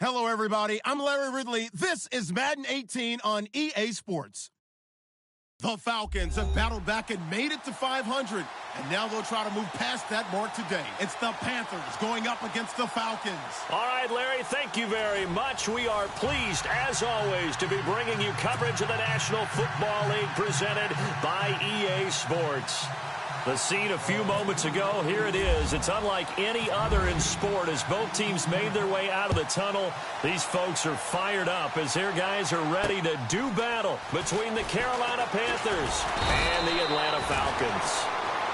Hello, everybody. I'm Larry Ridley. This is Madden 18 on EA Sports. The Falcons have battled back and made it to 500, and now they'll try to move past that mark today. It's the Panthers going up against the Falcons. All right, Larry, thank you very much. We are pleased, as always, to be bringing you coverage of the National Football League presented by EA Sports. The scene a few moments ago, here it is. It's unlike any other in sport as both teams made their way out of the tunnel. These folks are fired up as their guys are ready to do battle between the Carolina Panthers and the Atlanta Falcons.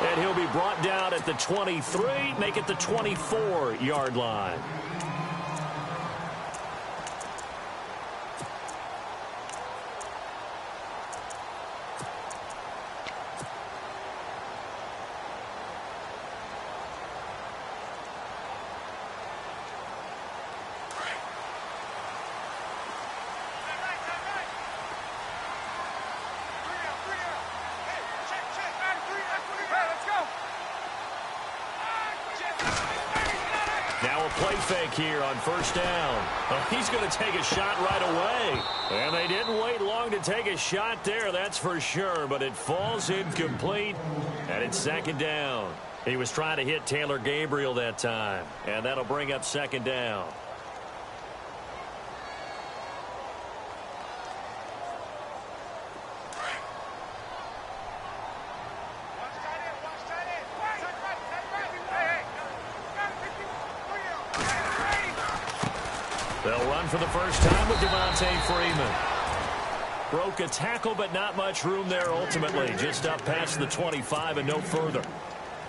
And he'll be brought down at the 23, make it the 24-yard line. Now a play fake here on first down. Oh, he's going to take a shot right away. And they didn't wait long to take a shot there, that's for sure. But it falls incomplete, and it's second down. He was trying to hit Taylor Gabriel that time, and that'll bring up second down. They'll run for the first time with Devontae Freeman. Broke a tackle, but not much room there ultimately. Just up past the 25 and no further.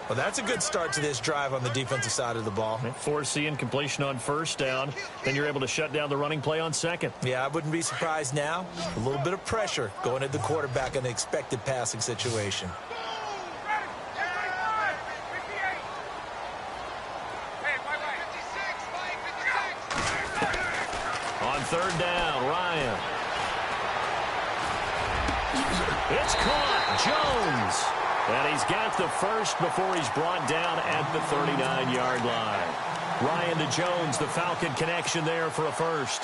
Well, that's a good start to this drive on the defensive side of the ball. Forcing incompletion on first down. Then you're able to shut down the running play on second. Yeah, I wouldn't be surprised now. A little bit of pressure going at the quarterback in the expected passing situation. Third down, Ryan. It's caught, Jones. And he's got the first before he's brought down at the 39-yard line. Ryan to Jones, the Falcon connection there for a first.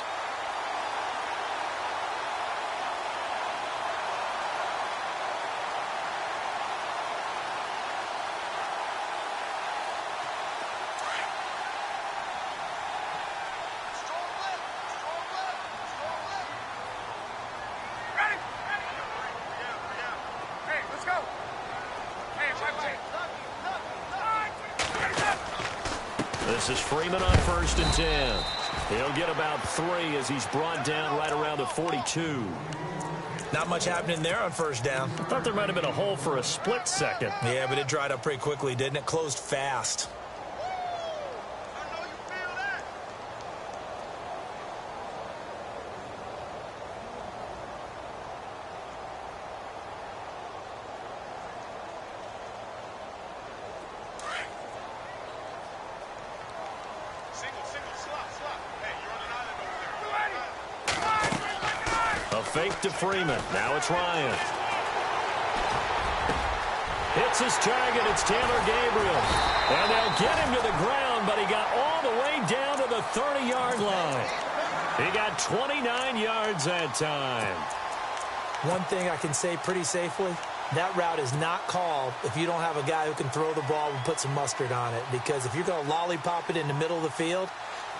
This is Freeman on first and 10. He'll get about 3 as he's brought down right around the 42. Not much happening there on first down. I thought there might have been a hole for a split second. Yeah, but it dried up pretty quickly, didn't it? Closed fast. Fake to Freeman. Now it's Ryan. Hits his target. It's Taylor Gabriel. And they'll get him to the ground, but he got all the way down to the 30-yard line. He got 29 yards that time. One thing I can say pretty safely, that route is not called if you don't have a guy who can throw the ball and put some mustard on it. Because if you're going to lollipop it in the middle of the field,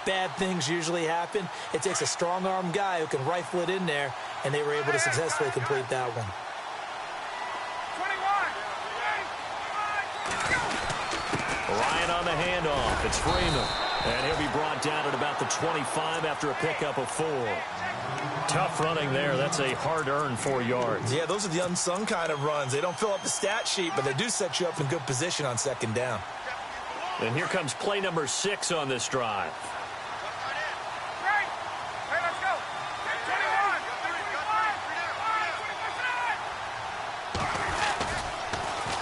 bad things usually happen. It takes a strong-arm guy who can rifle it in there, and they were able to successfully complete that one. Ryan on the handoff. It's Freeman. And he'll be brought down at about the 25 after a pickup of 4. Tough running there. That's a hard-earned 4 yards. Yeah, those are the unsung kind of runs. They don't fill up the stat sheet, but they do set you up in good position on second down. And here comes play number 6 on this drive.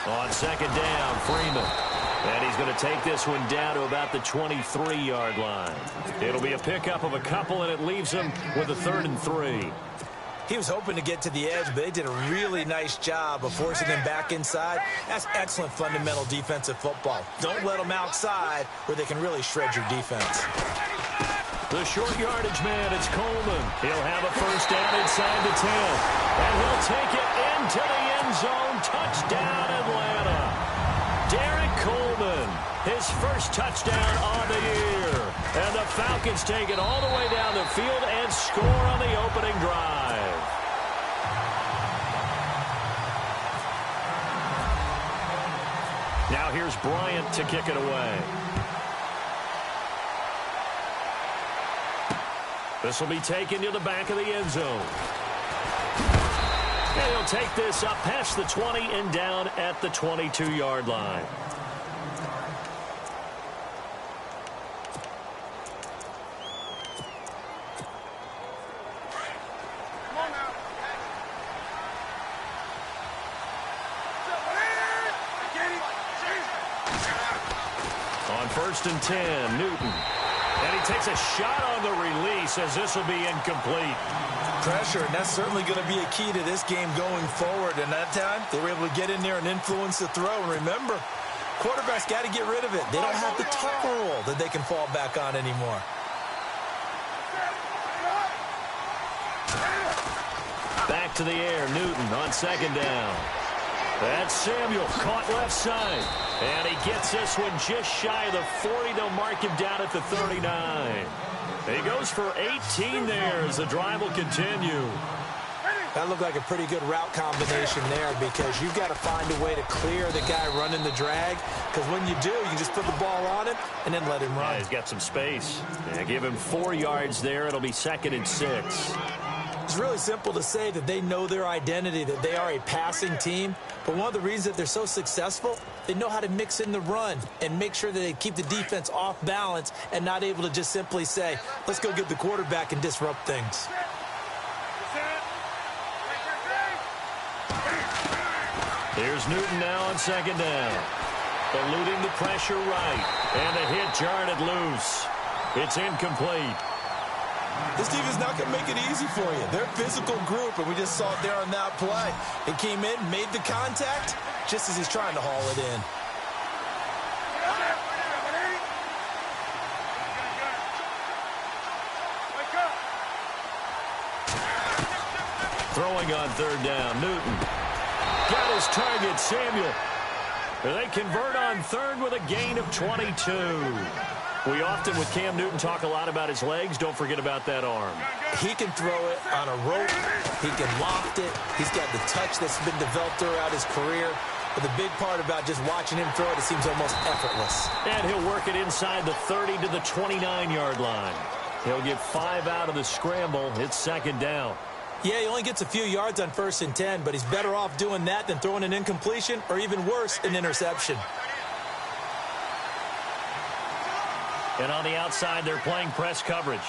On second down, Freeman. And he's going to take this one down to about the 23-yard line. It'll be a pickup of a couple, and it leaves him with a 3rd and 3. He was hoping to get to the edge, but they did a really nice job of forcing him back inside. That's excellent fundamental defensive football. Don't let them outside where they can really shred your defense. The short yardage man, it's Coleman. He'll have a first down inside the 10. And he'll take it into the end zone. Touchdown, Atlanta. Derek Coleman, his first touchdown on the year. And the Falcons take it all the way down the field and score on the opening drive. Now here's Bryant to kick it away. This will be taken to the back of the end zone. And he'll take this up past the 20 and down at the 22-yard line. On 1st and 10, Newton. And he takes a shot on the release as this will be incomplete. Pressure, and that's certainly going to be a key to this game going forward. And that time, they were able to get in there and influence the throw. And remember, quarterbacks got to get rid of it. They don't have the tuck roll that they can fall back on anymore. Back to the air, Newton on 2nd down. That's Samuel, caught left side. And he gets this one just shy of the 40. They'll mark him down at the 39. He goes for 18 there as the drive will continue. That looked like a pretty good route combination there because you've got to find a way to clear the guy running the drag. Because when you do, you can just put the ball on him and then let him run. Yeah, he's got some space. Yeah, give him 4 yards there. It'll be 2nd and 6. It's really simple to say that they know their identity, that they are a passing team. But one of the reasons that they're so successful, they know how to mix in the run and make sure that they keep the defense off balance and not able to just simply say, let's go get the quarterback and disrupt things. Here's Newton now on 2nd down. Eluding the pressure right. And the hit jarred loose. It's incomplete. This defense is not going to make it easy for you. They're a physical group, and we just saw it there on that play. It came in, made the contact, just as he's trying to haul it in. Throwing on 3rd down, Newton. Got his target, Samuel. They convert on 3rd with a gain of 22. We often, with Cam Newton, talk a lot about his legs. Don't forget about that arm. He can throw it on a rope. He can loft it. He's got the touch that's been developed throughout his career. But the big part about just watching him throw it, it seems almost effortless. And he'll work it inside the 30 to the 29-yard line. He'll get 5 out of the scramble. It's 2nd down. Yeah, he only gets a few yards on 1st and 10, but he's better off doing that than throwing an incompletion or even worse, an interception. And on the outside, they're playing press coverage.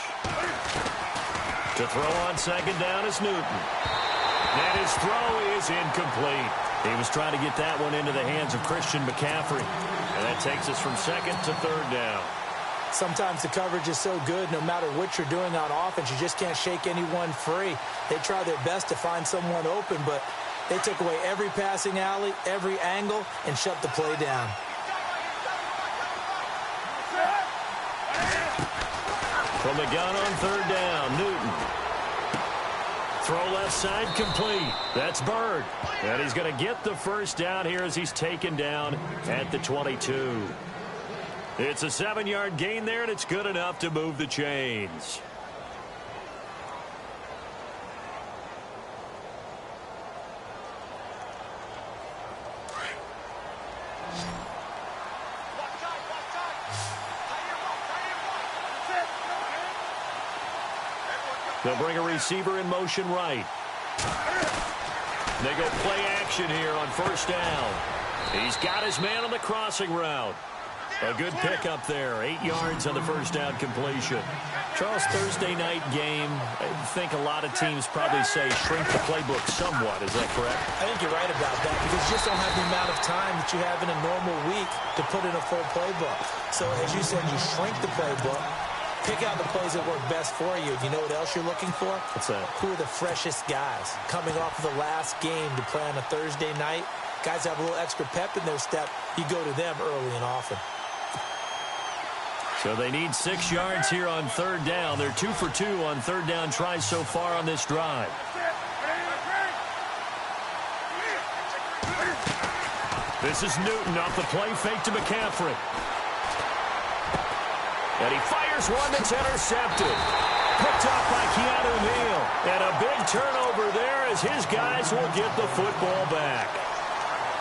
To throw on 2nd down is Newton. And his throw is incomplete. He was trying to get that one into the hands of Christian McCaffrey. And that takes us from 2nd to 3rd down. Sometimes the coverage is so good, no matter what you're doing on offense, you just can't shake anyone free. They try their best to find someone open, but they took away every passing alley, every angle, and shut the play down. From the gun on 3rd down, Newton. Throw left side complete. That's Bird. And he's going to get the first down here as he's taken down at the 22. It's a 7-yard gain there, and it's good enough to move the chains. They'll bring a receiver in motion right. They go play action here on 1st down. He's got his man on the crossing route. A good pickup there. 8 yards on the 1st down completion. Charles, Thursday night game, I think a lot of teams probably say shrink the playbook somewhat. Is that correct? I think you're right about that because you just don't have the amount of time that you have in a normal week to put in a full playbook. So, as you said, you shrink the playbook. Pick out the plays that work best for you. You know what else you're looking for? What's that? Who are the freshest guys coming off of the last game to play on a Thursday night? Guys have a little extra pep in their step. You go to them early and often. So they need 6 yards here on third down. They're 2 for 2 on third down tries so far on this drive. This is Newton off the play fake to McCaffrey. And he fires one that's intercepted. Picked off by Keanu Neal. And a big turnover there as his guys will get the football back.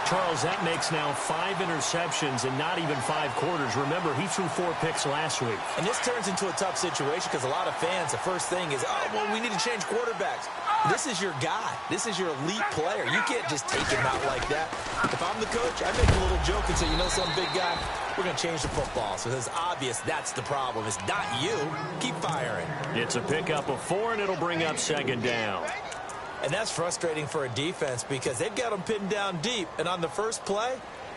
Charles, that makes now 5 interceptions in not even 5 quarters. Remember, he threw 4 picks last week. And this turns into a tough situation because a lot of fans, the first thing is, oh, well, we need to change quarterbacks. This is your guy. This is your elite player. You can't just take him out like that. If I'm the coach, I make a little joke and say, you know, some big guy, we're going to change the football. So it's obvious that's the problem. It's not you. Keep firing. It's a pickup of 4, and it'll bring up second down. And that's frustrating for a defense because they've got them pinned down deep. And on the first play,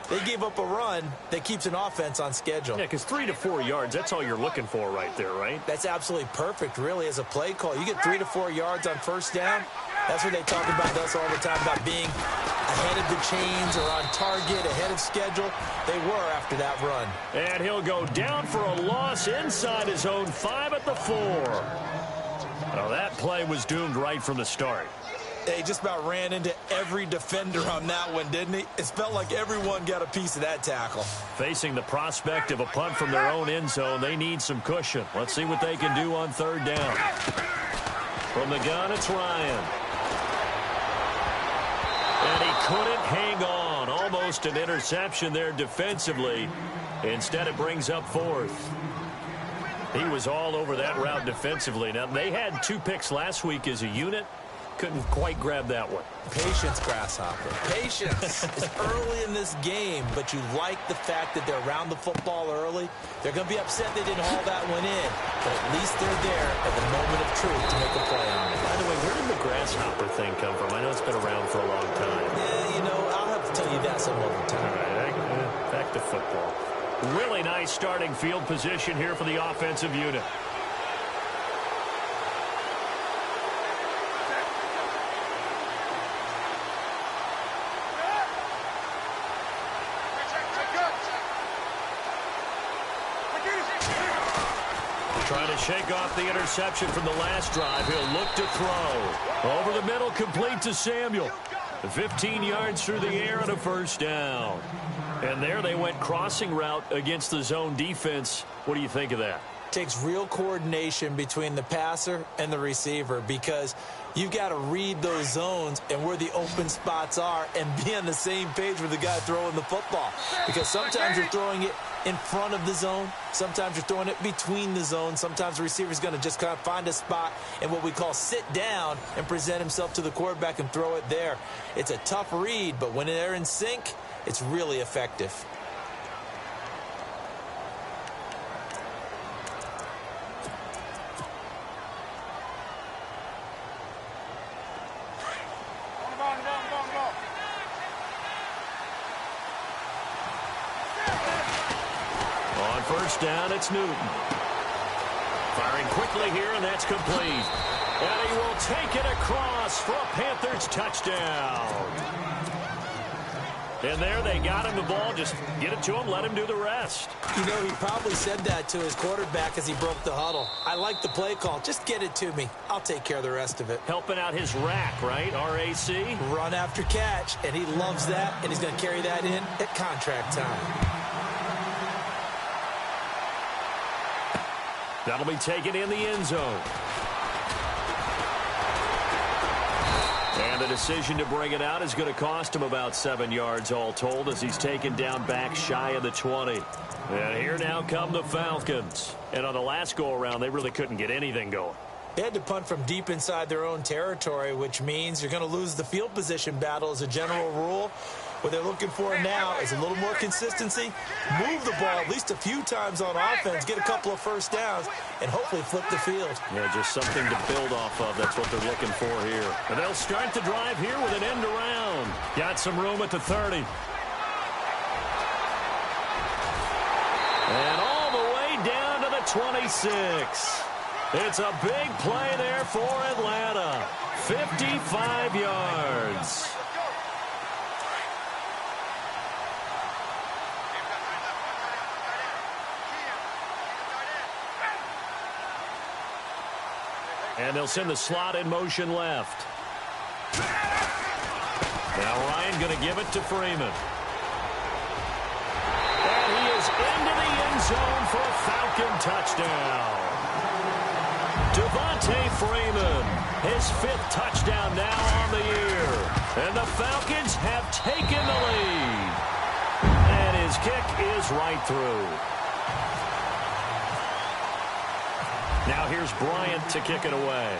they gave up a run that keeps an offense on schedule. Yeah, because 3 to 4 yards, that's all you're looking for right there, right? That's absolutely perfect, really, as a play call. You get 3 to 4 yards on first down. That's what they talk about us all the time, about being ahead of the chains or on target, ahead of schedule. They were after that run. And he'll go down for a loss inside his own 5 at the 4. Well, that play was doomed right from the start. They just about ran into every defender on that one, didn't he? It felt like everyone got a piece of that tackle. Facing the prospect of a punt from their own end zone, they need some cushion. Let's see what they can do on third down. From the gun, it's Ryan. And he couldn't hang on. Almost an interception there defensively. Instead, it brings up 4th. He was all over that route defensively. Now, they had 2 picks last week as a unit. Couldn't quite grab that one. Patience, Grasshopper. Patience. It's early in this game, but you like the fact that they're around the football early. They're going to be upset they didn't haul that one in, but at least they're there at the moment of truth to make a play on it. By the way, where did the Grasshopper thing come from? I know it's been around for a long time. Yeah, you know, I'll have to tell you that some other time. All right, back to football. Really nice starting field position here for the offensive unit. Trying to shake off the interception from the last drive. He'll look to throw. Over the middle, complete to Samuel. 15 yards through the air and a first down. And there they went crossing route against the zone defense. What do you think of that? Takes real coordination between the passer and the receiver because you've got to read those zones and where the open spots are and be on the same page with the guy throwing the football. Because sometimes you're throwing it in front of the zone. Sometimes you're throwing it between the zones. Sometimes the receiver's going to just kind of find a spot and what we call sit down and present himself to the quarterback and throw it there. It's a tough read, but when they're in sync, it's really effective. First down, it's Newton. Firing quickly here, and that's complete. And he will take it across for a Panthers touchdown. And there they got him the ball. Just get it to him, let him do the rest. You know, he probably said that to his quarterback as he broke the huddle. I like the play call. Just get it to me. I'll take care of the rest of it. Helping out his rack, right? R-A-C? Run after catch, and he loves that, and he's going to carry that in at contract time. That'll be taken in the end zone. And the decision to bring it out is going to cost him about 7 yards all told as he's taken down back shy of the 20. And here now come the Falcons. And on the last go-around, they really couldn't get anything going. They had to punt from deep inside their own territory, which means you're going to lose the field position battle as a general rule. What they're looking for now is a little more consistency, move the ball at least a few times on offense, get a couple of first downs, and hopefully flip the field. Yeah, just something to build off of. That's what they're looking for here. And they'll start the drive here with an end around. Got some room at the 30. And all the way down to the 26. It's a big play there for Atlanta. 55 yards. And they'll send the slot in motion left. Now Ryan going to give it to Freeman. And he is into the end zone for a Falcon touchdown. Devontae Freeman, his 5th touchdown now on the year. And the Falcons have taken the lead. And his kick is right through. Now here's Bryant to kick it away.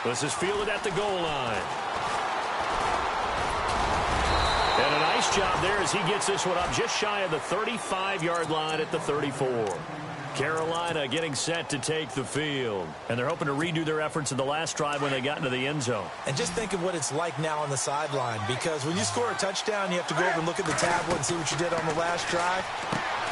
This is fielded at the goal line. And a nice job there as he gets this one up just shy of the 35-yard line at the 34. Carolina getting set to take the field. And they're hoping to redo their efforts in the last drive when they got into the end zone. And just think of what it's like now on the sideline, because when you score a touchdown, you have to go over and look at the tablet and see what you did on the last drive.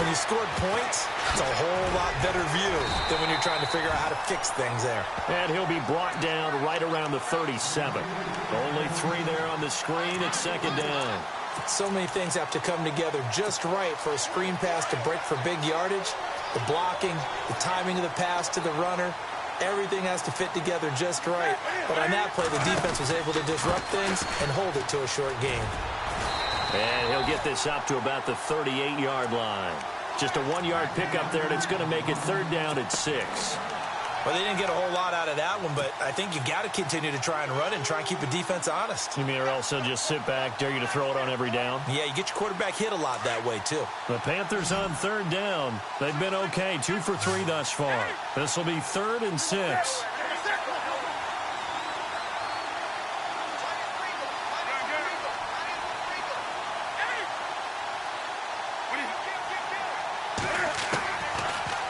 When you scored points, it's a whole lot better view than when you're trying to figure out how to fix things there. And he'll be brought down right around the 37. Only 3 there on the screen. It's 2nd down. So many things have to come together just right for a screen pass to break for big yardage. The blocking, the timing of the pass to the runner, everything has to fit together just right. But on that play, the defense was able to disrupt things and hold it to a short gain. And he'll get this up to about the 38-yard line. Just a 1-yard pickup there, and it's going to make it 3rd down at 6. Well, they didn't get a whole lot out of that one, but I think you got to continue to try and run and try and keep the defense honest. You mean or else they'll just sit back, dare you to throw it on every down? Yeah, you get your quarterback hit a lot that way, too. The Panthers on 3rd down. They've been okay, 2 for 3 thus far. This will be 3rd and 6.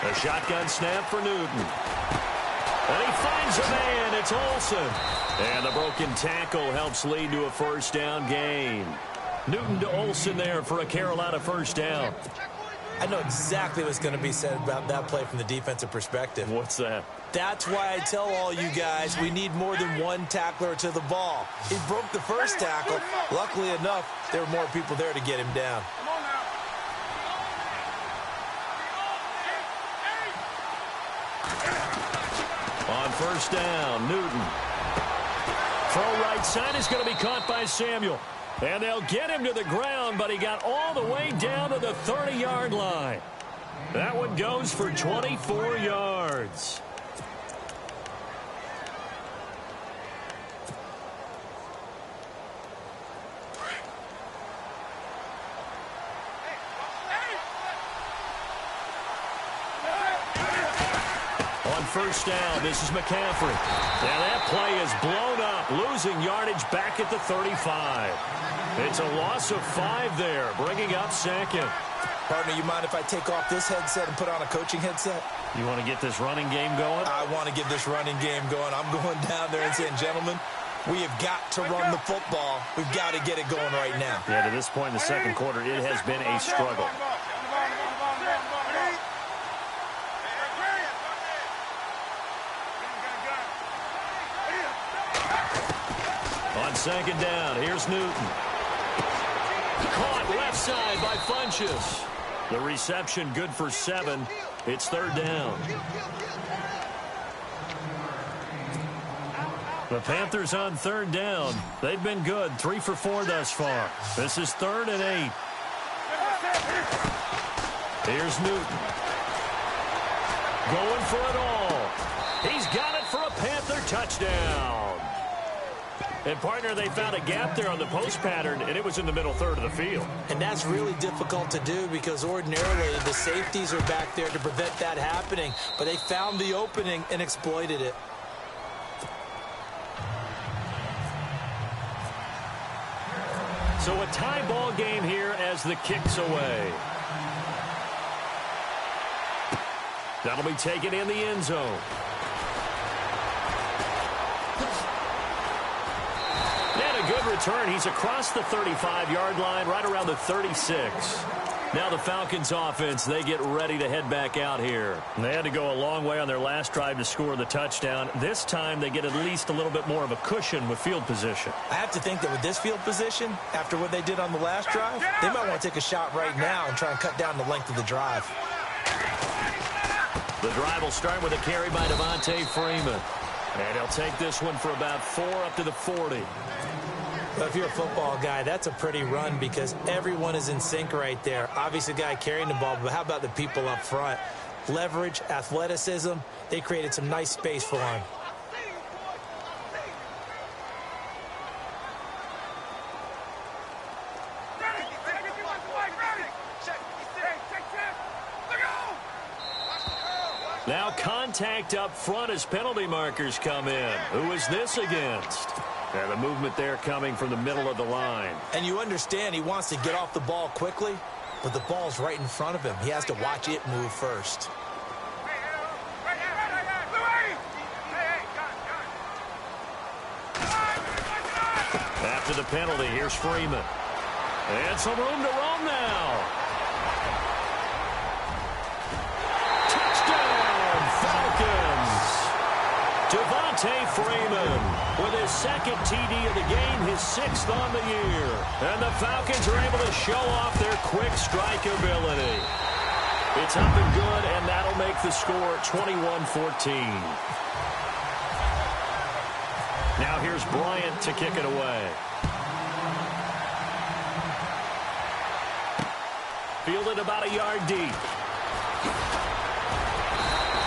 A shotgun snap for Newton. And he finds a man. It's Olsen. And the broken tackle helps lead to a 1st down gain. Newton to Olsen there for a Carolina 1st down. I know exactly what's going to be said about that play from the defensive perspective. What's that? That's why I tell all you guys we need more than one tackler to the ball. He broke the first tackle. Luckily enough, there were more people there to get him down. On 1st down, Newton. Throw right side is going to be caught by Samuel. And they'll get him to the ground, but he got all the way down to the 30-yard line. That one goes for 24 yards. On 1st down, this is McCaffrey. And that play is blown up, losing yardage back at the 35. It's a loss of 5 there, bringing up 2nd. Partner, you mind if I take off this headset and put on a coaching headset? You want to get this running game going? I want to get this running game going. I'm going down there and saying, gentlemen, we have got to run the football. We've got to get it going right now. Yeah, to this point in the 2nd quarter, it has been a struggle. On 2nd down, here's Newton. Caught left side by Funchess. The reception good for 7. It's 3rd down. The Panthers on 3rd down. They've been good, 3 for 4 thus far. This is 3rd and 8. Here's Newton. Going for it all. He's got it for a Panther touchdown. And, partner, they found a gap there on the post pattern, and it was in the middle 3rd of the field. And that's really difficult to do because ordinarily the safeties are back there to prevent that happening. But they found the opening and exploited it. So a tie ball game here as the kick's away. That'll be taken in the end zone. And a good return. He's across the 35-yard line, right around the 36. Now the Falcons offense, they get ready to head back out here. And they had to go a long way on their last drive to score the touchdown. This time they get at least a little bit more of a cushion with field position. I have to think that with this field position, after what they did on the last drive, they might want to take a shot right now and try and cut down the length of the drive. The drive will start with a carry by Devontae Freeman. And he'll take this one for about 4 up to the 40. Well, if you're a football guy, that's a pretty run because everyone is in sync right there. Obviously, the guy carrying the ball, but how about the people up front? Leverage, athleticism, they created some nice space for him. Now contact up front as penalty markers come in. Who is this against? And the movement there coming from the middle of the line. And you understand he wants to get off the ball quickly, but the ball's right in front of him. He has to watch it move first. After the penalty, here's Freeman. And some room to roam now. Devontae Freeman with his second TD of the game, his 6th on the year. And the Falcons are able to show off their quick strike ability. It's up and good, and that'll make the score 21-14. Now here's Bryant to kick it away. Fielded about a yard deep.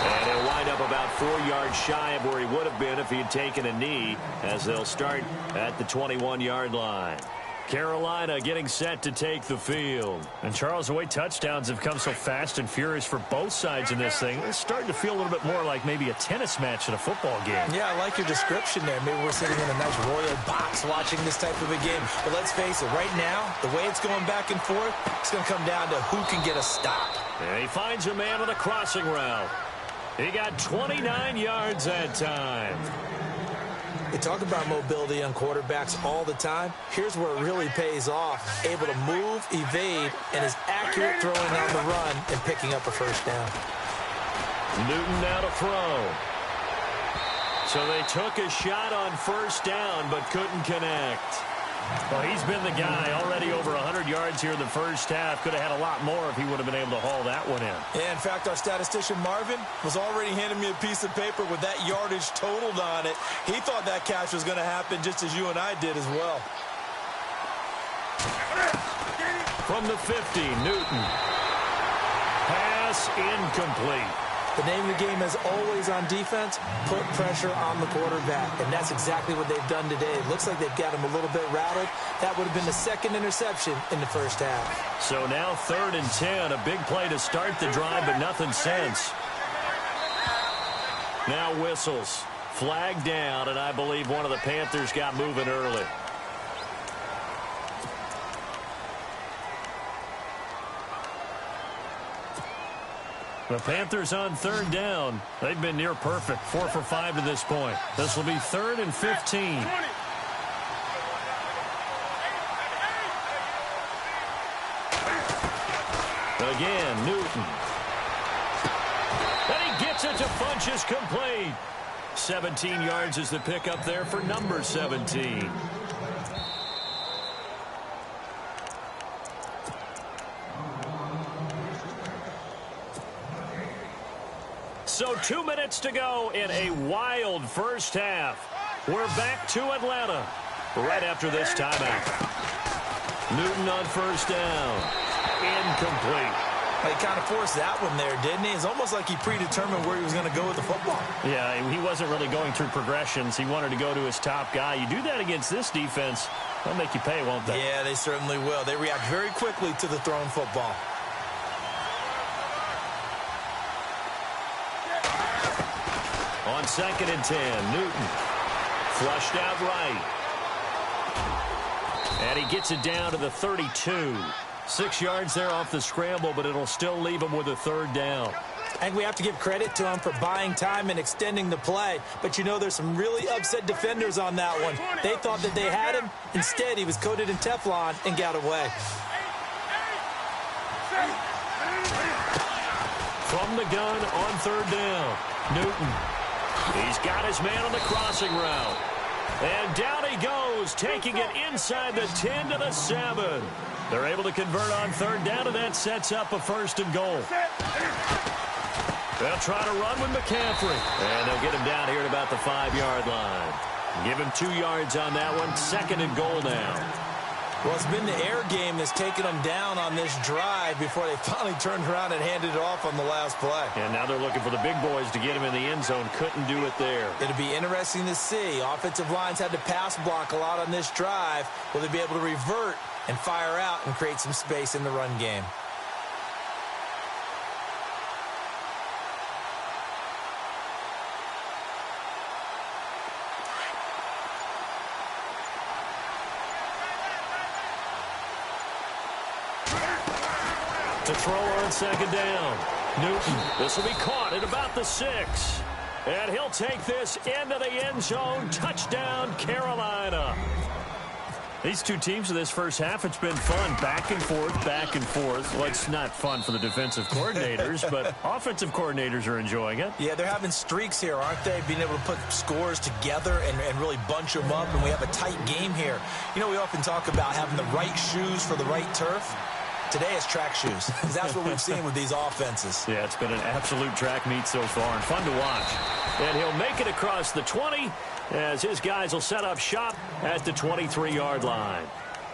And he'll wind up about 4 yards shy of where he would have been if he had taken a knee, as they'll start at the 21-yard line. Carolina getting set to take the field. And Charles, the way touchdowns have come so fast and furious for both sides in this thing, it's starting to feel a little bit more like maybe a tennis match in a football game. Yeah, I like your description there. Maybe we're sitting in a nice royal box watching this type of a game. But let's face it, right now, the way it's going back and forth, it's going to come down to who can get a stop. And he finds a man on a crossing route. He got 29 yards that time. They talk about mobility on quarterbacks all the time. Here's where it really pays off. Able to move, evade, and is accurate throwing on the run and picking up a first down. Newton now to throw. So they took a shot on first down but couldn't connect. Well, he's been the guy already over 100 yards here in the first half. Could have had a lot more if he would have been able to haul that one in. Yeah, in fact, our statistician Marvin was already handing me a piece of paper with that yardage totaled on it. He thought that catch was going to happen just as you and I did as well. From the 50, Newton. Pass incomplete. The name of the game is always on defense, put pressure on the quarterback. And that's exactly what they've done today. It looks like they've got him a little bit rattled. That would have been the second interception in the first half. So now 3rd and 10, a big play to start the drive, but nothing since. Now whistles. Flag down, and I believe one of the Panthers got moving early. The Panthers on 3rd down. They've been near perfect. 4 for 5 to this point. This will be 3rd and 15. Again, Newton. And he gets it to Funchess complete. 17 yards is the pickup there for number 17. So 2 minutes to go in a wild first half. We're back to Atlanta right after this timeout. Newton on first down. Incomplete. He kind of forced that one there, didn't he? It's almost like he predetermined where he was going to go with the football. Yeah, he wasn't really going through progressions. He wanted to go to his top guy. You do that against this defense, they'll make you pay, won't they? Yeah, they certainly will. They react very quickly to the thrown football. On 2nd and 10, Newton. Flushed out right. And he gets it down to the 32. 6 yards there off the scramble, but it'll still leave him with a 3rd down. I think we have to give credit to him for buying time and extending the play. But, you know, there's some really upset defenders on that one. They thought that they had him. Instead, he was coated in Teflon and got away. From the gun on 3rd down, Newton. He's got his man on the crossing route. And down he goes, taking it inside the 10 to the 7. They're able to convert on 3rd down, and that sets up a 1st and goal. They'll try to run with McCaffrey. And they'll get him down here at about the 5-yard line. Give him 2 yards on that one. 2nd and goal now. Well, it's been the air game that's taken them down on this drive before they finally turned around and handed it off on the last play. And now they're looking for the big boys to get him in the end zone. Couldn't do it there. It'll be interesting to see. Offensive lines had to pass block a lot on this drive. Will they be able to revert and fire out and create some space in the run game? To throw on 2nd down. Newton. This will be caught at about the 6. And he'll take this into the end zone. Touchdown, Carolina. These two teams in this first half, it's been fun. Back and forth, back and forth. Well, it's not fun for the defensive coordinators, but offensive coordinators are enjoying it. Yeah, they're having streaks here, aren't they? Being able to put scores together and really bunch them up, and we have a tight game here. You know, we often talk about having the right shoes for the right turf. Today it's track shoes. That's what we've seen with these offenses. Yeah, it's been an absolute track meet so far and fun to watch. And he'll make it across the 20 as his guys will set up shop at the 23-yard line.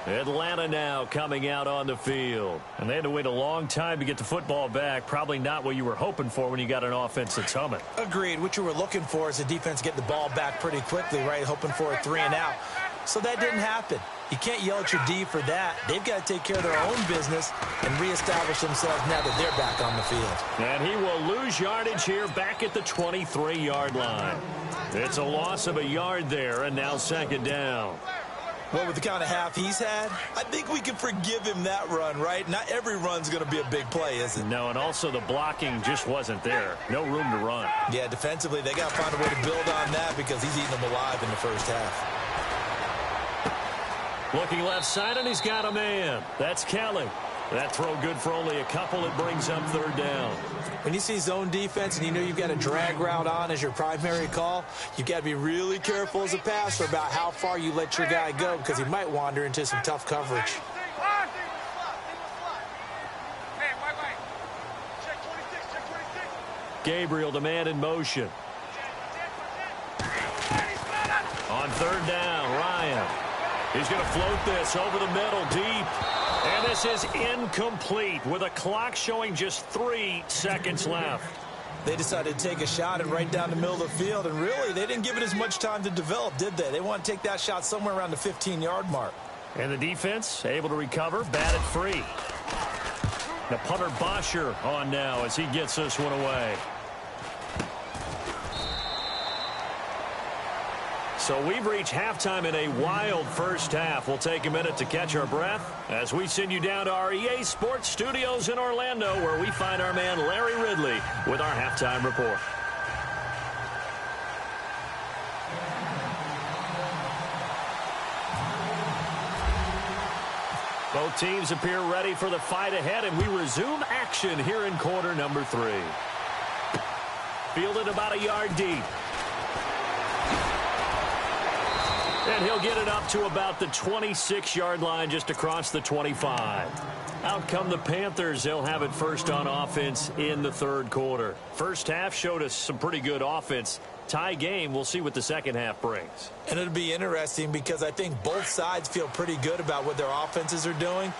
Atlanta now coming out on the field. And they had to wait a long time to get the football back. Probably not what you were hoping for when you got an offense that's humming. Agreed. What you were looking for is the defense get the ball back pretty quickly, right? Hoping for a 3 and out. So that didn't happen. You can't yell at your D for that. They've got to take care of their own business and reestablish themselves now that they're back on the field. And he will lose yardage here back at the 23-yard line. It's a loss of a yard there, and now 2nd down. Well, with the kind of half he's had, I think we can forgive him that run, right? Not every run's going to be a big play, is it? No, and also the blocking just wasn't there. No room to run. Yeah, defensively, they got to find a way to build on that because he's eating them alive in the first half. Looking left side, and he's got a man. That's Kelly. That throw good for only a couple. It brings up 3rd down. When you see zone defense and you know you've got a drag route on as your primary call, you've got to be really careful as a passer about how far you let your guy go because he might wander into some tough coverage. Gabriel, the man in motion. On 3rd down, Ryan. He's going to float this over the middle deep. And this is incomplete with a clock showing just 3 seconds left. They decided to take a shot and right down the middle of the field. And really, they didn't give it as much time to develop, did they? They want to take that shot somewhere around the 15-yard mark. And the defense able to recover, batted free. The punter Bosher on now as he gets this one away. So we've reached halftime in a wild first half. We'll take a minute to catch our breath as we send you down to our EA Sports Studios in Orlando, where we find our man Larry Ridley with our halftime report. Both teams appear ready for the fight ahead, and we resume action here in quarter number 3. Fielded about a yard deep. And he'll get it up to about the 26-yard line, just across the 25. Out come the Panthers. They'll have it first on offense in the 3rd quarter. First half showed us some pretty good offense. Tie game. We'll see what the second half brings. And it'll be interesting because I think both sides feel pretty good about what their offenses are doing.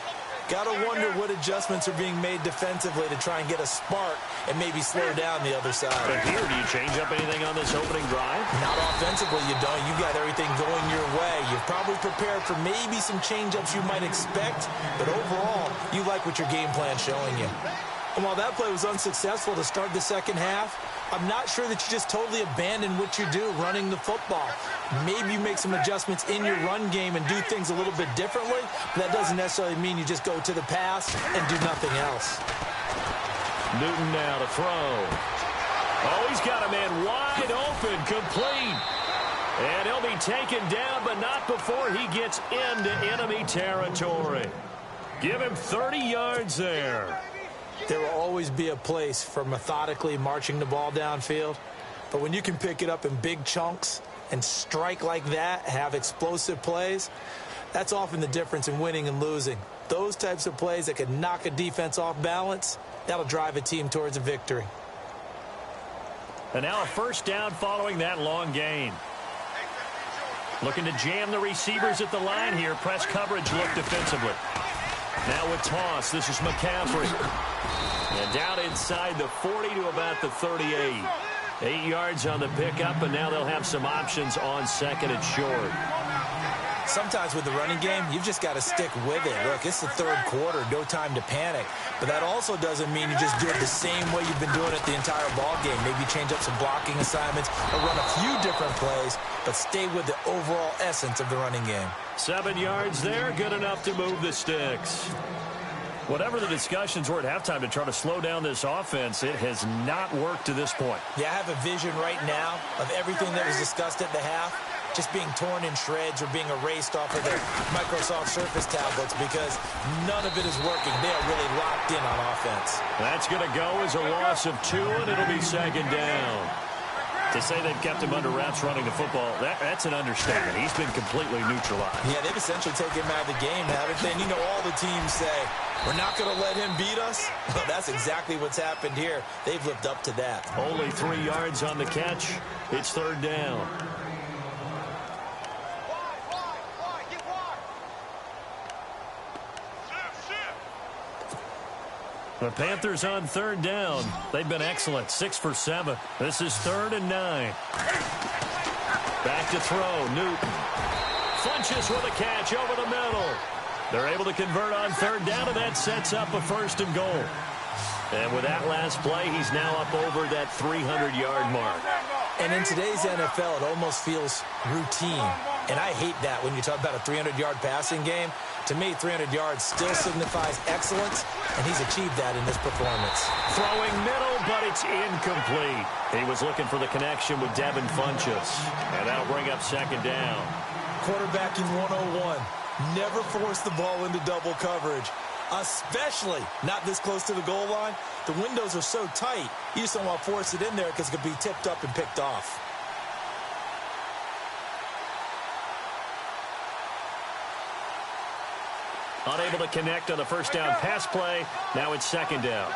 Got to wonder what adjustments are being made defensively to try and get a spark and maybe slow down the other side. But here, do you change up anything on this opening drive? Not offensively, you don't. You got everything going your way. You're probably prepared for maybe some change-ups you might expect, but overall, you like what your game plan's showing you. And while that play was unsuccessful to start the second half, I'm not sure that you just totally abandon what you do running the football. Maybe you make some adjustments in your run game and do things a little bit differently, but that doesn't necessarily mean you just go to the pass and do nothing else. Newton now to throw. Oh, he's got a man wide open, complete. And he'll be taken down, but not before he gets into enemy territory. Give him 30 yards there. There will always be a place for methodically marching the ball downfield, but when you can pick it up in big chunks and strike like that, have explosive plays, that's often the difference in winning and losing. Those types of plays that can knock a defense off balance, that'll drive a team towards a victory. And now a first down following that long gain. Looking to jam the receivers at the line here. Press coverage look defensively. Now with toss, this is McCaffrey. And down inside the 40 to about the 38. 8 yards on the pickup, and now they'll have some options on second and short. Sometimes with the running game, you've just got to stick with it. Look, it's the third quarter, no time to panic. But that also doesn't mean you just do it the same way you've been doing it the entire ball game. Maybe change up some blocking assignments or run a few different plays, but stay with the overall essence of the running game. 7 yards there, good enough to move the sticks. Whatever the discussions were at halftime to try to slow down this offense, it has not worked to this point. Yeah, I have a vision right now of everything that was discussed at the half just being torn in shreds or being erased off of their Microsoft Surface tablets because none of it is working. They are really locked in on offense. That's going to go as a loss of 2, and it'll be second down. To say they've kept him under wraps running the football, that's an understatement. He's been completely neutralized. Yeah, they've essentially taken him out of the game, haven't they? And you know, all the teams say, we're not going to let him beat us. Well, that's exactly what's happened here. They've lived up to that. Only 3 yards on the catch. It's third down. The Panthers on third down. They've been excellent. 6 for 7. This is 3rd and 9. Back to throw. Newton. Funches with a catch over the middle. They're able to convert on third down, and that sets up a 1st and goal. And with that last play, he's now up over that 300-yard mark. And in today's NFL, it almost feels routine. And I hate that when you talk about a 300-yard passing game. To me, 300 yards still signifies excellence, and he's achieved that in this performance. Throwing middle, but it's incomplete. He was looking for the connection with Devin Funchess, and that'll bring up second down. Quarterbacking 101. Never force the ball into double coverage, especially not this close to the goal line. The windows are so tight, you just don't want to force it in there because it could be tipped up and picked off. Unable to connect on the first down pass play. Now it's second down.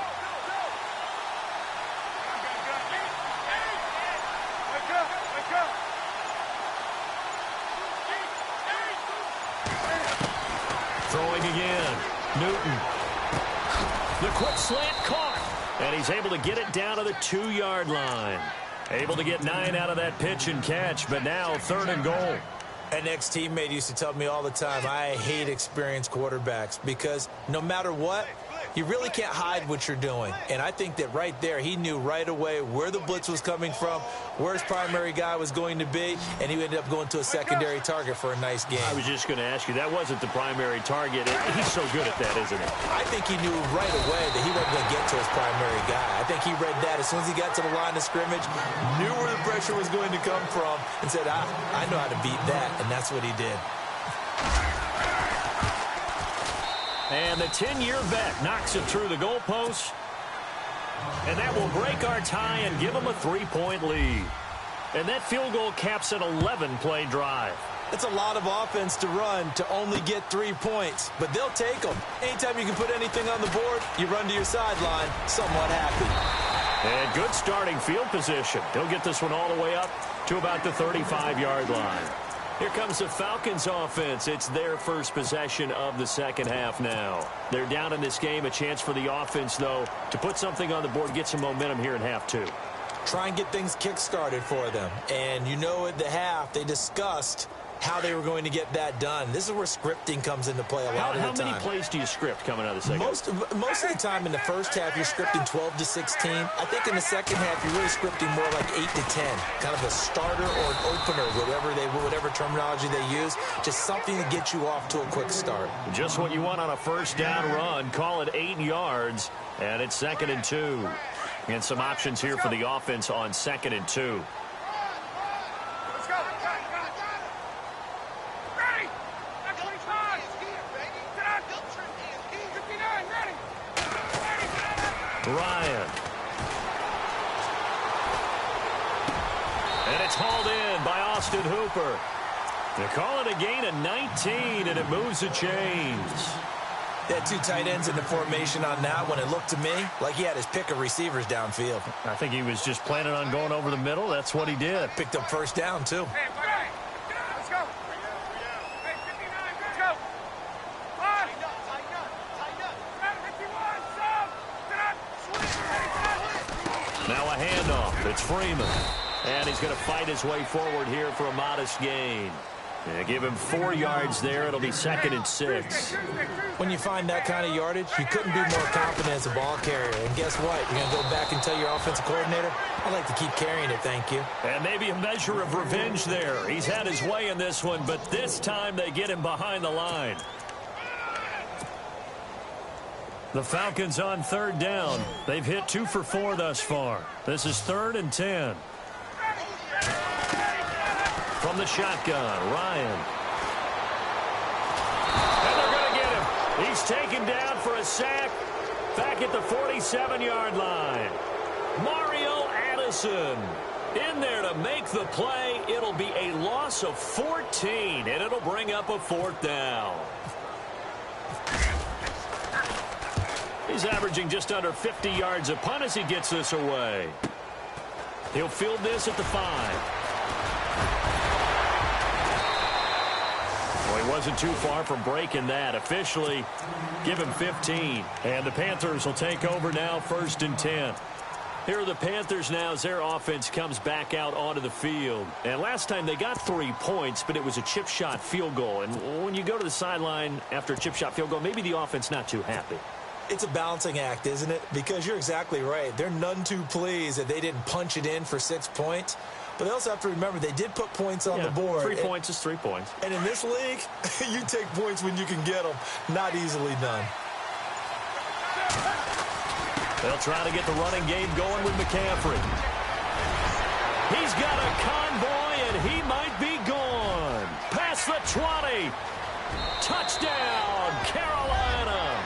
Throwing again. Newton. The quick slant caught. And he's able to get it down to the 2-yard line. Able to get 9 out of that pitch and catch, but now 3rd and goal. An ex-teammate used to tell me all the time, I hate experienced quarterbacks because no matter what, you really can't hide what you're doing. And I think that right there, he knew right away where the blitz was coming from, where his primary guy was going to be, and he ended up going to a secondary target for a nice game. I was just going to ask you, that wasn't the primary target. He's so good at that, isn't he? I think he knew right away that he wasn't going to get to his primary guy. I think he read that as soon as he got to the line of scrimmage, knew where the pressure was going to come from, and said, I know how to beat that, and that's what he did. And the 10-year vet knocks it through the goalpost. And that will break our tie and give them a 3-point lead. And that field goal caps an 11-play drive. It's a lot of offense to run to only get 3 points, but they'll take them. Anytime you can put anything on the board, you run to your sideline somewhat happy. And good starting field position. He'll get this one all the way up to about the 35-yard line. Here comes the Falcons offense. It's their first possession of the second half now. They're down in this game. A chance for the offense, though, to put something on the board, get some momentum here in half 2. Try and get things kick-started for them. And you know at the half, they discussed how they were going to get that done. This is where scripting comes into play a lot of the time. How many plays do you script coming out of the second? Most of the time in the first half, you're scripting 12 to 16. I think in the second half, you're really scripting more like 8 to 10. Kind of a starter or an opener, whatever terminology they use. Just something to get you off to a quick start. Just what you want on a first down run. Call it 8 yards, and it's 2nd and 2. And some options here for the offense on 2nd and 2. Ryan. And it's hauled in by Austin Hooper. They call it a gain of 19, and it moves the chains. They had 2 tight ends in the formation on that one. It looked to me like he had his pick of receivers downfield. I think he was just planning on going over the middle. That's what he did. Picked up first down, too. Let's go. Hey, 59, let's go. Now a handoff. It's Freeman. And he's going to fight his way forward here for a modest gain. Yeah, give him 4 yards there. It'll be 2nd and 6. When you find that kind of yardage, you couldn't be more confident as a ball carrier. And guess what? You're going to go back and tell your offensive coordinator, I'd like to keep carrying it, thank you. And maybe a measure of revenge there. He's had his way in this one, but this time they get him behind the line. The Falcons on 3rd down. They've hit 2 for 4 thus far. This is 3rd and 10. From the shotgun, Ryan. And they're going to get him. He's taken down for a sack back at the 47-yard line. Mario Addison in there to make the play. It'll be a loss of 14, and it'll bring up a 4th down. He's averaging just under 50 yards a punt as he gets this away. He'll field this at the 5. Well, he wasn't too far from breaking that. Officially, give him 15. And the Panthers will take over now, 1st and 10. Here are the Panthers now as their offense comes back out onto the field. And last time they got 3 points, but it was a chip shot field goal. And when you go to the sideline after a chip shot field goal, maybe the offense not too happy. It's a balancing act, isn't it? Because you're exactly right. They're none too pleased that they didn't punch it in for 6 points. But they also have to remember they did put points on the board. 3 points is 3 points. And in this league, you take points when you can get them. Not easily done. They'll try to get the running game going with McCaffrey. He's got a convoy, and he might be gone. Past the 20. Touchdown, Carolina.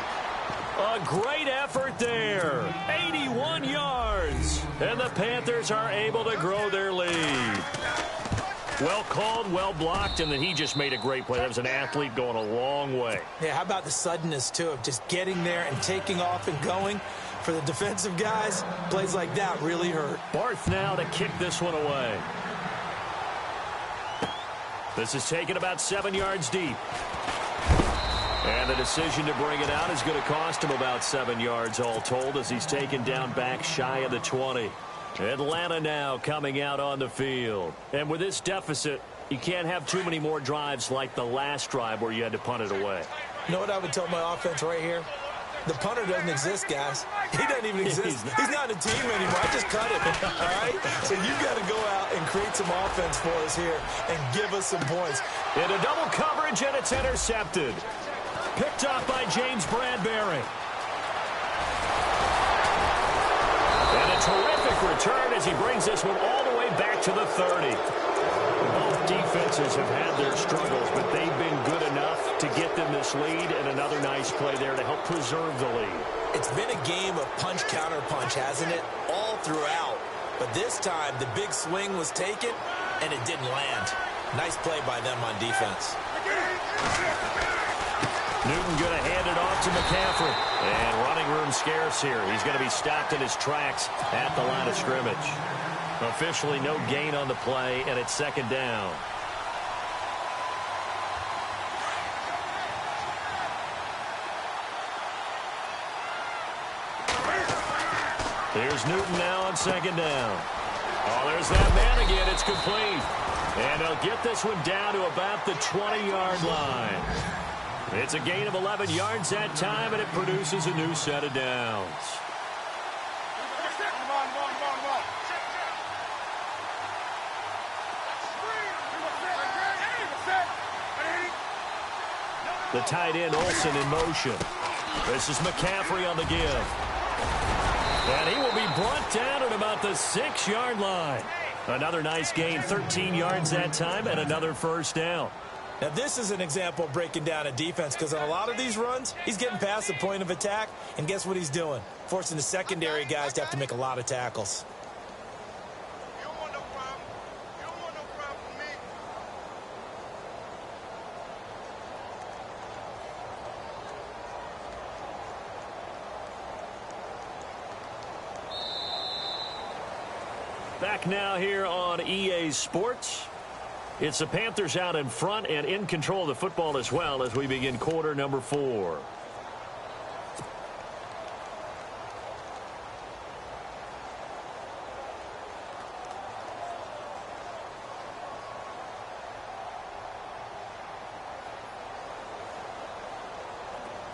A great effort there. 81 yards. And the Panthers are able to grow their lead. Well called, well blocked, and then he just made a great play. That was an athlete going a long way. Yeah, how about the suddenness, too, of just getting there and taking off and going? For the defensive guys, plays like that really hurt. Barth now to kick this one away. This is taken about 7 yards deep. And the decision to bring it out is going to cost him about 7 yards all told as he's taken down back shy of the 20. Atlanta now coming out on the field. And with this deficit, you can't have too many more drives like the last drive where you had to punt it away. You know what I would tell my offense right here? The punter doesn't exist, guys. He doesn't even exist. He's not a team anymore. I just cut him, all right? So you got to go out and create some offense for us here and give us some points. Into double coverage, and it's intercepted. Picked off by James Bradbury. And a terrific return as he brings this one all the way back to the 30. Both defenses have had their struggles, but they've been good enough to get them this lead, and another nice play there to help preserve the lead. It's been a game of punch-counter-punch, hasn't it? All throughout. But this time, the big swing was taken, and it didn't land. Nice play by them on defense. Newton going to hand it off to McCaffrey. And running room scarce here. He's going to be stopped in his tracks at the line of scrimmage. Officially no gain on the play, and it's 2nd down. Here's Newton now on 2nd down. Oh, there's that man again. It's complete. And they'll get this one down to about the 20-yard line. It's a gain of 11 yards that time, and it produces a new set of downs. The tight end, Olsen, in motion. This is McCaffrey on the give. And he will be brought down at about the 6-yard line. Another nice gain, 13 yards that time, and another 1st down. Now, this is an example of breaking down a defense because on a lot of these runs, he's getting past the point of attack, and guess what he's doing? Forcing the secondary guys to have to make a lot of tackles. Back now here on EA Sports. It's the Panthers out in front and in control of the football as well as we begin quarter number 4.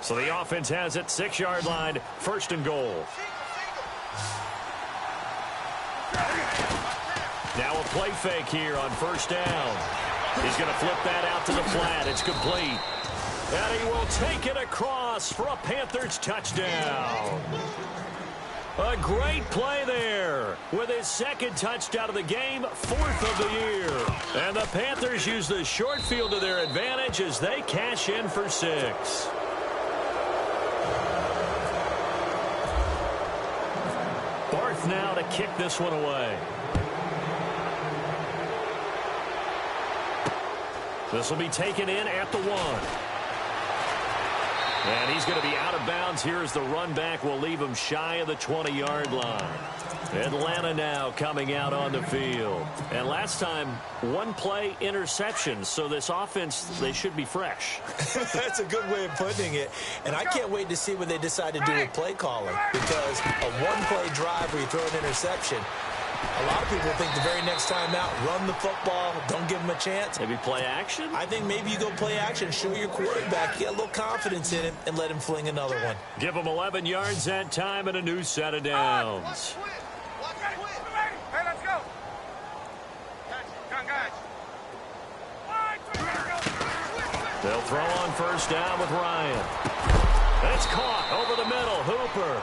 So the offense has it, 6-yard line, 1st and goal. Now a play fake here on 1st down. He's going to flip that out to the flat. It's complete. And he will take it across for a Panthers touchdown. A great play there with his 2nd touchdown of the game, 4th of the year. And the Panthers use the short field to their advantage as they cash in for 6. Now to kick this one away. This will be taken in at the 1. And he's going to be out of bounds here as the run back will leave him shy of the 20-yard line. Atlanta now coming out on the field. And last time, 1 play interception. So this offense, they should be fresh. That's a good way of putting it. And I can't wait to see what they decide to do with play calling. Because a 1-play drive where you throw an interception, a lot of people think the very next time out, run the football, don't give them a chance. Maybe play action? I think maybe you go play action, show your quarterback, get a little confidence in him, and let him fling another one. Give him 11 yards that time and a new set of downs. Hey, let's go. They'll throw on 1st down with Ryan. It's caught over the middle. Hooper.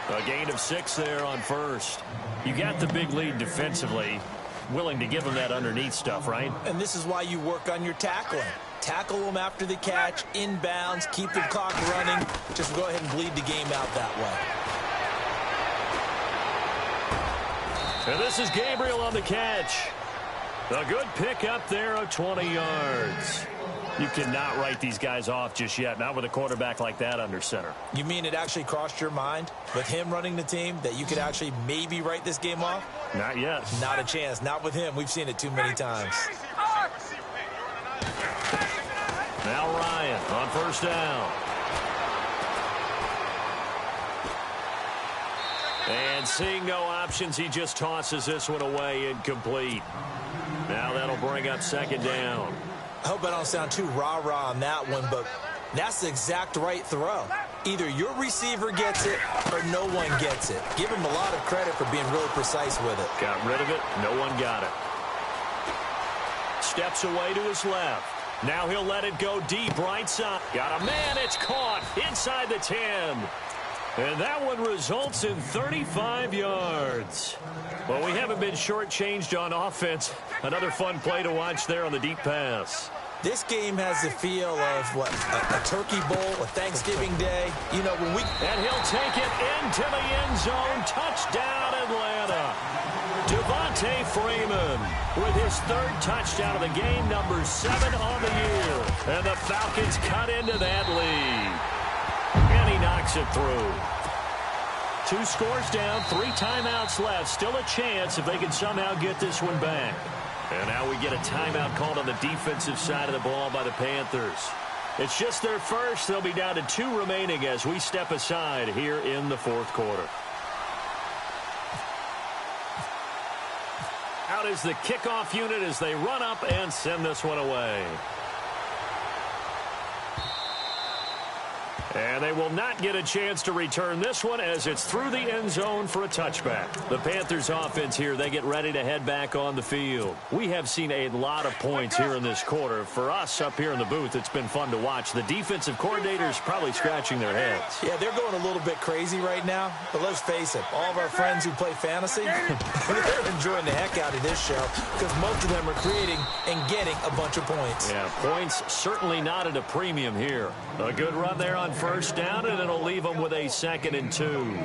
A gain of 6 there on 1st. You got the big lead defensively. Willing to give them that underneath stuff, right? And this is why you work on your tackling. Tackle them after the catch, inbounds, keep the clock running. Just go ahead and bleed the game out that way. And this is Gabriel on the catch. A good pick up there of 20 yards. You cannot write these guys off just yet, not with a quarterback like that under center. You mean it actually crossed your mind with him running the team that you could actually maybe write this game off? Not yet. Not a chance. Not with him. We've seen it too many times. Now Ryan on 1st down. And seeing no options, he just tosses this one away, incomplete. Now that'll bring up 2nd down. I hope I don't sound too rah-rah on that one, but that's the exact right throw. Either your receiver gets it or no one gets it. Give him a lot of credit for being really precise with it. Got rid of it. No one got it. Steps away to his left. Now he'll let it go deep right side. Got a man. It's caught inside the 10. And that one results in 35 yards. Well, we haven't been shortchanged on offense. Another fun play to watch there on the deep pass. This game has the feel of, what, a turkey bowl, a Thanksgiving day. You know, when we... And he'll take it into the end zone. Touchdown, Atlanta. Devontae Freeman with his 3rd touchdown of the game, number 7 on the year. And the Falcons cut into that lead. And he knocks it through. 2 scores down, 3 timeouts left. Still a chance if they can somehow get this one back. And now we get a timeout called on the defensive side of the ball by the Panthers. It's just their first. They'll be down to 2 remaining as we step aside here in the 4th quarter. Out is the kickoff unit as they run up and send this one away. And they will not get a chance to return this one as it's through the end zone for a touchback. The Panthers offense here, they get ready to head back on the field. We have seen a lot of points here in this quarter. For us up here in the booth, it's been fun to watch. The defensive coordinators probably scratching their heads. Yeah, they're going a little bit crazy right now. But let's face it, all of our friends who play fantasy, they're enjoying the heck out of this show because most of them are creating and getting a bunch of points. Yeah, points certainly not at a premium here. A good run there on 1st down, and it'll leave them with a 2nd and 2.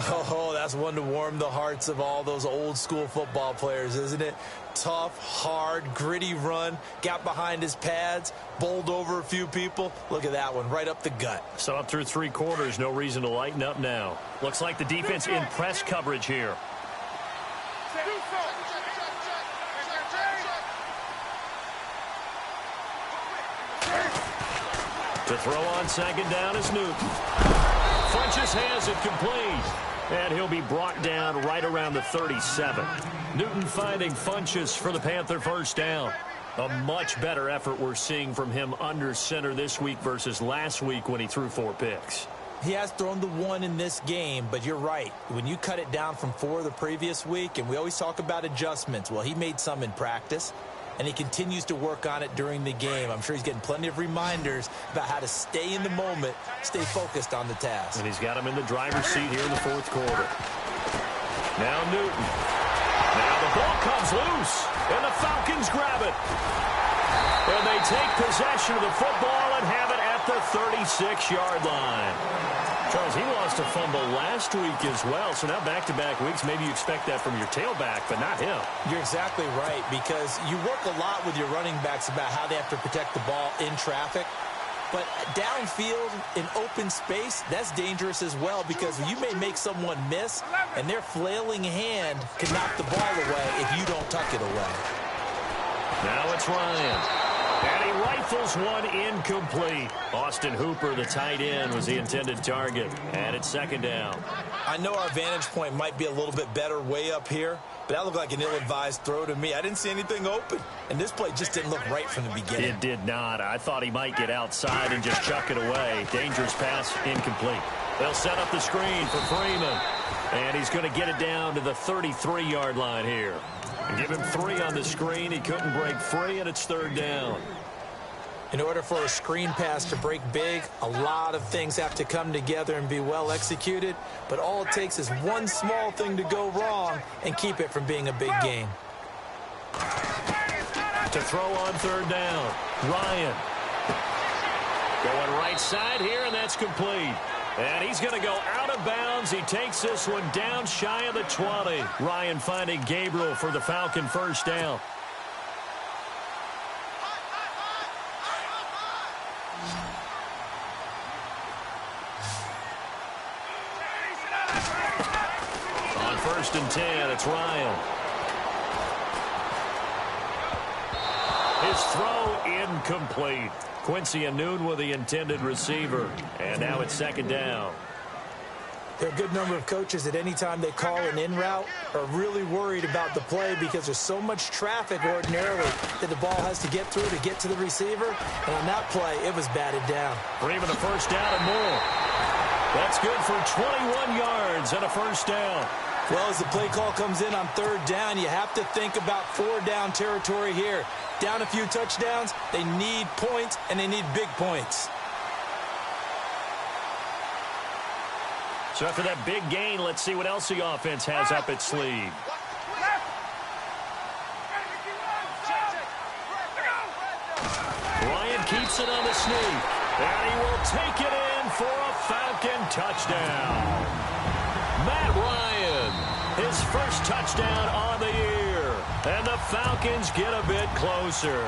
Oh, that's one to warm the hearts of all those old school football players, isn't it? Tough, hard, gritty run, got behind his pads, bowled over a few people. Look at that one, right up the gut. So up through 3 quarters, no reason to lighten up now. Looks like the defense in press coverage here. To throw on second down is Newton. Funches has it complete. And he'll be brought down right around the 37. Newton finding Funches for the Panther first down. A much better effort we're seeing from him under center this week versus last week when he threw 4 picks. He has thrown the 1 in this game, but you're right. When you cut it down from 4 the previous week, and we always talk about adjustments, well, he made some in practice, and he continues to work on it during the game. I'm sure he's getting plenty of reminders about how to stay in the moment, stay focused on the task. And he's got him in the driver's seat here in the 4th quarter. Now Newton. Now the ball comes loose, and the Falcons grab it. And they take possession of the football and have it at the 36-yard line. Charles, he lost a fumble last week as well, so now back-to-back weeks, maybe you expect that from your tailback, but not him. You're exactly right, because you work a lot with your running backs about how they have to protect the ball in traffic. But downfield in open space, that's dangerous as well, because you may make someone miss, and their flailing hand can knock the ball away if you don't tuck it away. Now it's Ryan. And he rifles one incomplete. Austin Hooper, the tight end, was the intended target. And it's second down. I know our vantage point might be a little bit better way up here, but that looked like an ill-advised throw to me. I didn't see anything open, and this play just didn't look right from the beginning. It did not. I thought he might get outside and just chuck it away. Dangerous pass, incomplete. They'll set up the screen for Freeman, and he's going to get it down to the 33-yard line here. Give him 3 on the screen. He couldn't break free, and it's third down. In order for a screen pass to break big, a lot of things have to come together and be well executed, but all it takes is one small thing to go wrong and keep it from being a big gain. To throw on third down, Ryan. Going right side here, and that's complete. And he's going to go out of bounds. He takes this one down shy of the 20. Ryan finding Gabriel for the Falcon first down. On 1st and 10, it's Ryan. His throw incomplete. Quincy Anoon with the intended receiver. And now it's second down. There are a good number of coaches that any time they call an in route are really worried about the play because there's so much traffic ordinarily that the ball has to get through to get to the receiver. And on that play, it was batted down. Freeman a first down and more. That's good for 21 yards and a first down. Well, as the play call comes in on third down, you have to think about 4-down territory here. Down a few touchdowns, they need points, and they need big points. So after that big gain, let's see what else the offense has up its sleeve. Ryan keeps it on the sneak, and he will take it in for a Falcon touchdown. Matt Ryan, his first touchdown on the year, and the Falcons get a bit closer.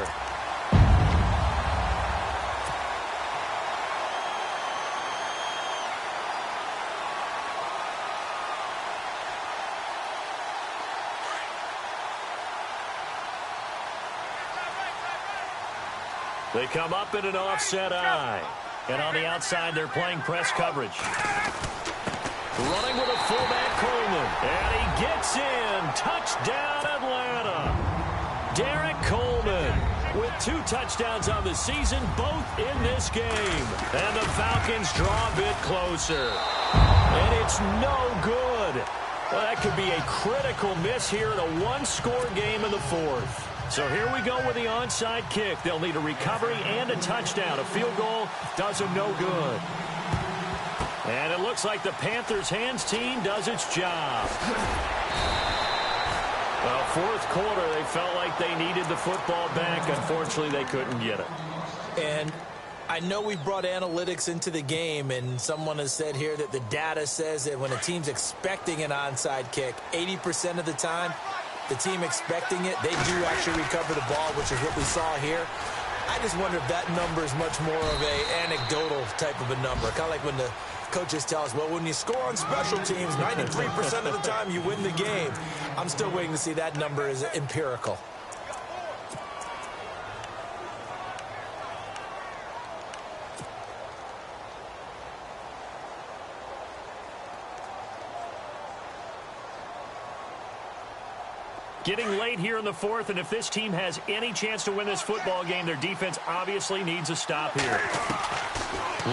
They come up in an offset eye. And on the outside, they're playing press coverage. Running with a fullback, Coleman. And he gets in. Touchdown, Atlanta. Derek Coleman with 2 touchdowns on the season, both in this game. And the Falcons draw a bit closer. And it's no good. Well, that could be a critical miss here in a 1-score game in the 4th. So here we go with the onside kick. They'll need a recovery and a touchdown. A field goal does them no good. And it looks like the Panthers' hands team does its job. Well, 4th quarter, they felt like they needed the football back. Unfortunately, they couldn't get it. And I know we brought analytics into the game, and someone has said here that the data says that when a team's expecting an onside kick, 80% of the time, the team expecting it, they do actually recover the ball, which is what we saw here. I just wonder if that number is much more of a anecdotal type of a number. Kind of like when the coaches tell us, well, when you score on special teams, 93% of the time you win the game. I'm still waiting to see that number is empirical. Getting late here in the fourth, and if this team has any chance to win this football game, their defense obviously needs a stop here.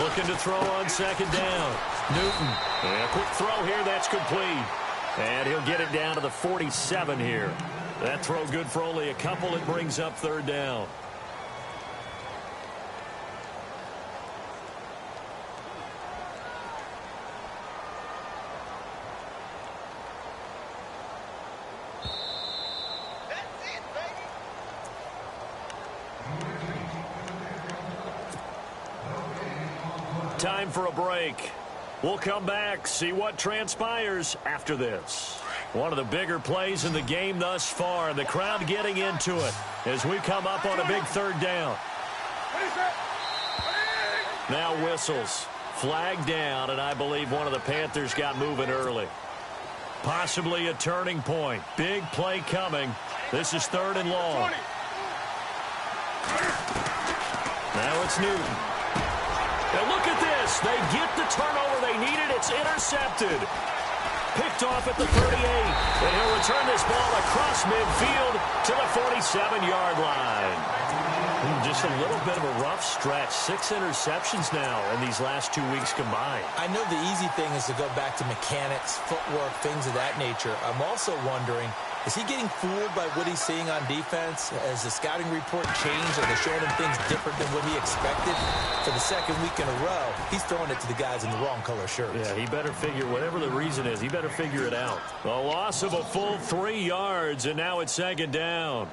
Looking to throw on second down. Newton. And a quick throw here. That's complete. And he'll get it down to the 47 here. That throw good for only a couple. It brings up third down. Time for a break. We'll come back, see what transpires after this. One of the bigger plays in the game thus far. The crowd getting into it as we come up on a big third down. Now whistles. Flag down, and I believe one of the Panthers got moving early. Possibly a turning point. Big play coming. This is third and long. Now it's Newton. And look at this. They get the turnover they needed. It's intercepted. Picked off at the 38. And he'll return this ball across midfield to the 47-yard line. Just a little bit of a rough stretch. 6 interceptions now in these last 2 weeks combined. I know the easy thing is to go back to mechanics, footwork, things of that nature. I'm also wondering, is he getting fooled by what he's seeing on defense? Has the scouting report changed? Are they showing him things different than what he expected? For the second week in a row, he's throwing it to the guys in the wrong color shirts. Yeah, he better figure, whatever the reason is, he better figure it out. A loss of a full 3 yards, and now it's second down.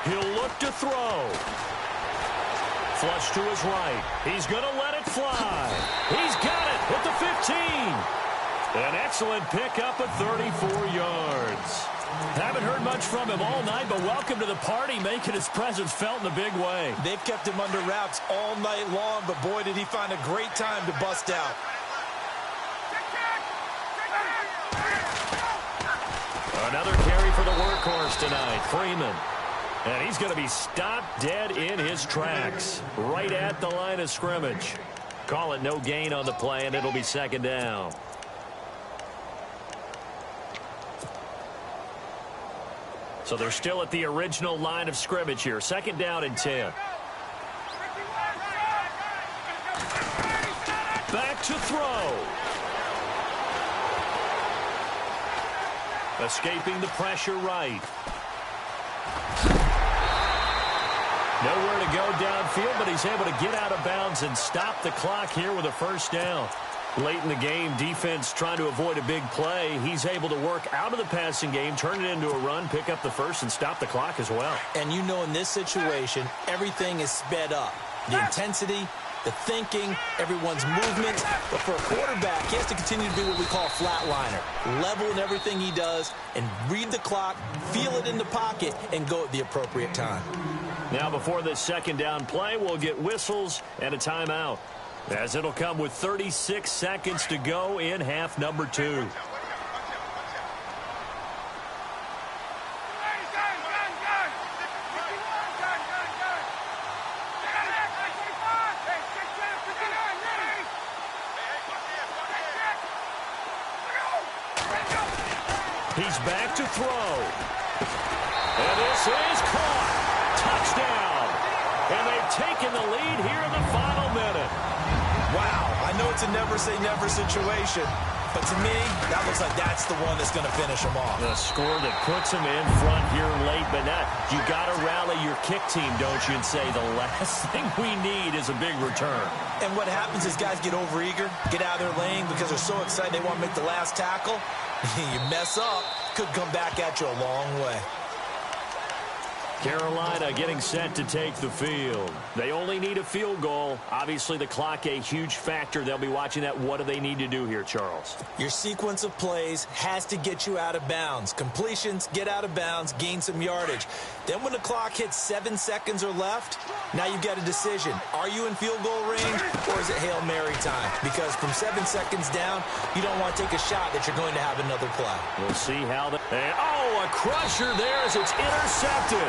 He'll look to throw. Flush to his right. He's going to let it fly. He's got it at the 15. An excellent pickup at 34 yards. Haven't heard much from him all night, but welcome to the party, making his presence felt in a big way. They've kept him under wraps all night long, but boy, did he find a great time to bust out. Another carry for the workhorse tonight, Freeman. And he's going to be stopped dead in his tracks, right at the line of scrimmage. Call it no gain on the play, and it'll be second down. So they're still at the original line of scrimmage here. Second down and 10. Back to throw. Escaping the pressure right. Nowhere to go downfield, but he's able to get out of bounds and stop the clock here with a first down. Late in the game, defense trying to avoid a big play. He's able to work out of the passing game, turn it into a run, pick up the first, and stop the clock as well. And you know in this situation, everything is sped up. The intensity, the thinking, everyone's movement. But for a quarterback, he has to continue to be what we call a flatliner. Level in everything he does and read the clock, feel it in the pocket, and go at the appropriate time. Now before this second down play, we'll get whistles and a timeout, as it'll come with 36 seconds to go in half number 2. He's back to throw. And this is caught. Touchdown. And they've taken the lead here in the final minute. Wow, I know it's a never-say-never situation, but to me, that looks like that's the one that's going to finish them off. The score that puts them in front here late, but not. You got to rally your kick team, don't you, and say the last thing we need is a big return. And what happens is guys get overeager, get out of their lane because they're so excited they want to make the last tackle. You mess up, could come back at you a long way. Carolina getting set to take the field. They only need a field goal. Obviously, the clock a huge factor. They'll be watching that. What do they need to do here, Charles? Your sequence of plays has to get you out of bounds. Completions, get out of bounds, gain some yardage. Then when the clock hits 7 seconds or left, now you've got a decision. Are you in field goal range or is it Hail Mary time? Because from 7 seconds down, you don't want to take a shot that you're going to have another play. We'll see how that... Oh, a crusher there as it's intercepted.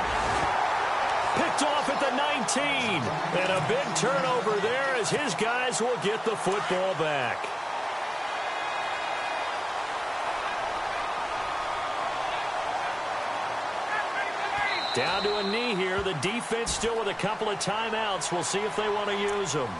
Picked off at the 19. And a big turnover there as his guys will get the football back. Down to a knee here. The defense still with a couple of timeouts. We'll see if they want to use them.